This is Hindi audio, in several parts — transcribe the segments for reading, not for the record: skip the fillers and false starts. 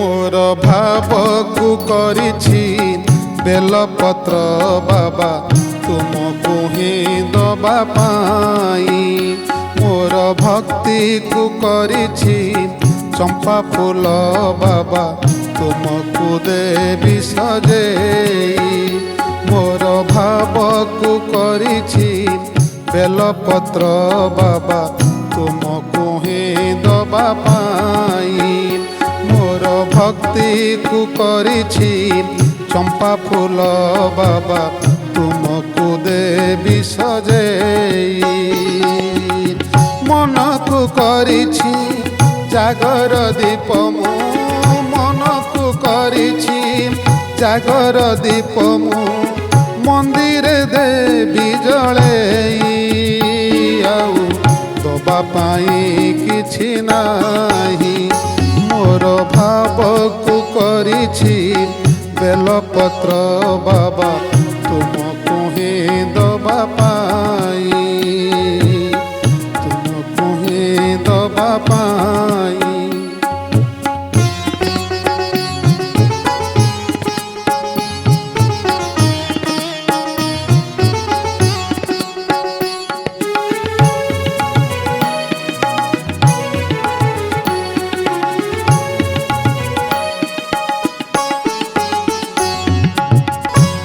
मोर भावकु करिछि बेलपत्र बाबा तुमको ही दबा पाई। मोर भक्ति को करिछि चंपा फूल बाबा तुमको देवी सजेई। मोर भावकु करिछि बेलपत्र बाबा तुमको ही दबा पाई। मोर भक्ति को करिछि चंपा फूल बाबा तुमको देवी सजेई। मन को करिछि जागर दीप मु मन को करिछि जागर दीप मु मंदिर देवी जळेई। आउ दबा पाई किछि नाही मोर भाव को करिछि बेलपत्र बाबा तुमको ही दबा पाई। तुमको ही दबा पाई।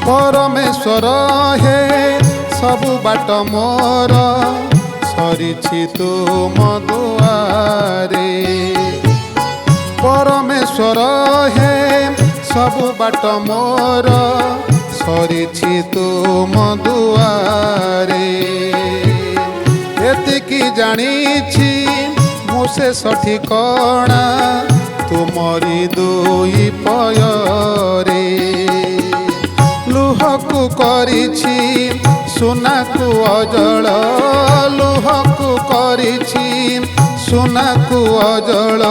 परमेश्वर हे सबु बाट मोर सरिछि तुम दुआरे। परमेश्वर हे सबु बाट मोर सरिछि तुम दुआरे। एतिकी जानिछि मु शेष ठिकଣା तुमरी दुई पୟରେ। लुहकु करिछि सुनाकु अजल लुहकु करिछि सुनाकु अजल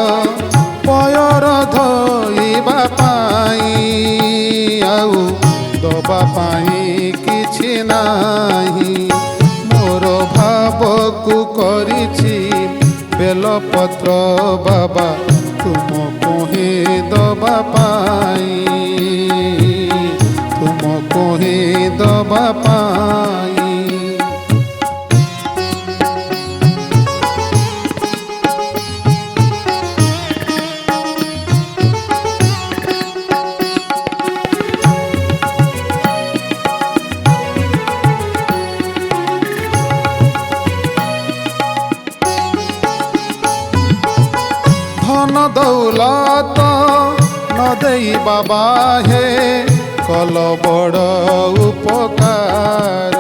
पयर धोइबा पाई। आउ दबा पाई किछि नाही मोर भावकु करिछि बेलपत्र बाबा तुमको ही दबा पाई। तुमको ही दबा पाई। धन दौलत न देई बाबा हे कल बड़ उपकार।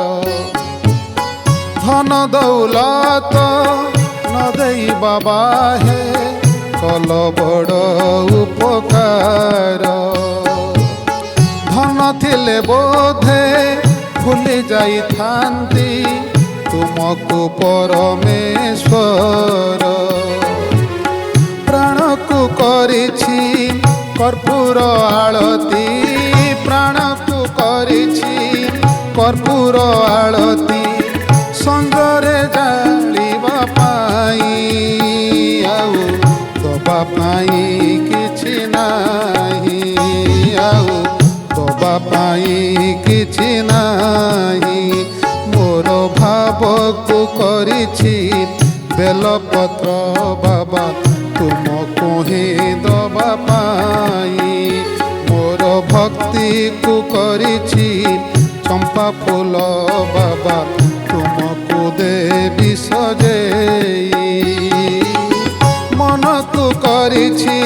धन दौलत न देई बाबा हे कल बड़ उपकार। धन थिले बोधे भूली जाई थांती तुमको परमेश्वर। प्राण को करिछि कर्पूर आळती प्राण को करिछि कर्पूर आळती संगरे जालिबा पाई। आउ दबा पाई किछि नाही आउ दबा पाई किछि नाही मोर भाव को करिछि बेलपत्र बाबा तुमको ही दबा पाई। मोर भक्ति को करिछि चंपा फूल बाबा तुमको देवी सजेई। मन को करिछि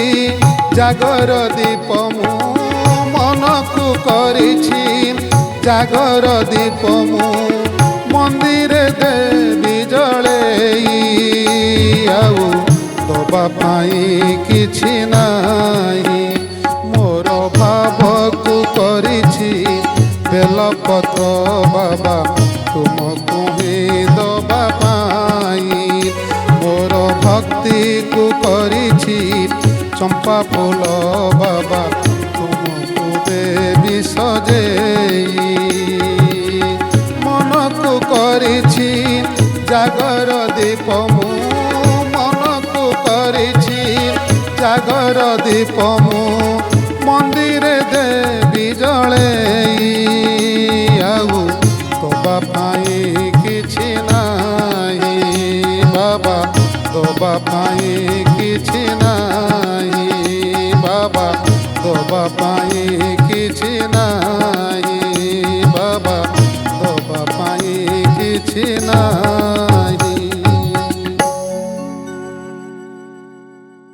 जागर दीप मु मन को करिछि जागर दीप मु मंदिर देवी जळेई। आउ दबा पाई किछि नाही मोर भावकु करिछि बेलपत्र बाबा तुमको ही दबा पाई। मोर भक्ति को करिछि चंपा फूल बाबा तुमको देवी सजेई। मन को करिछि जागर दीप मु मन को करिछि ଜାଗର ଦୀପ ମୁଁ ମନ୍ଦିରେ ଦେବି ଜଳେଇ ଆଉ ଦବା ପାଇଁ କିଛି ନାହିଁ ବାବା ଦବା ପାଇଁ କିଛି ନାହିଁ ବାବା ଦବା ପାଇଁ କିଛି ନାହିଁ ବାବା ଦବା ପାଇଁ କିଛି ନାହିଁ।